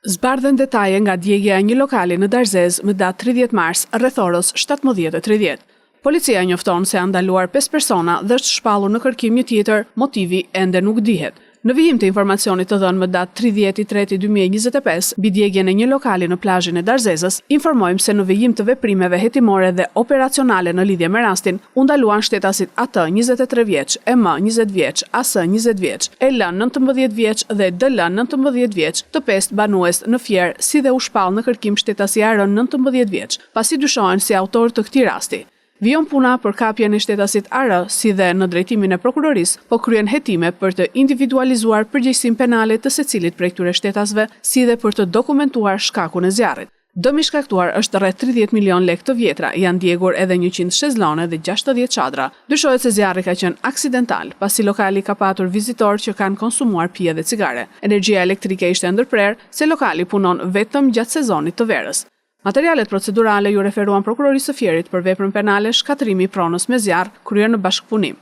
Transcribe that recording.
Zbardhen detaje nga djegja e një lokali në Darzez më datë 30 mars rreth orës 17:30. Policia njofton se janë ndaluar 5 persona dhe është shpallur në kërkim një tjetër, motivi ende nuk dihet. Në vijim të informacionit të dhënë më datë 30/3/2025 mbi djegjen e një lokali në plazhin e Darzezës, informojmë se në vijim të veprimeve hetimore dhe operacionale në lidhje me rastin, u ndaluan shtetasit AT 23 vjeç, EM 20 vjeç, AS 20 vjeç, EL 19 vjeç dhe DL 19 vjeç, të 5 banues në Fier, si dhe u shpall në kërkim shtetasi AR 19 vjeç, pasi dyshohen si autor të këtij rasti. Vijon puna për kapjen e shtetasit AR, si dhe në drejtimin e prokurorisë, po kryen hetime për të individualizuar përgjegjësinë penale të secilit prej këtyre shtetasve, si dhe për të dokumentuar shkakun e zjarrit. Dëmi shkaktuar është rreth 30 milion lekë të vjetra, janë djegur edhe 100 shezllone dhe 60 çadra. Dyshohet se zjarri ka qenë aksidental, pasi lokali ka patur vizitorë që kanë konsumuar pije dhe cigare. Energjia elektrike ishte ndërprer, se lokali punon vetëm gjatë sezonit të verës. Materialet procedurale ju referuan prokurorisë së Fierit për veprën penale shkatërimi i pronës me zjarr kryer në bashkëpunim.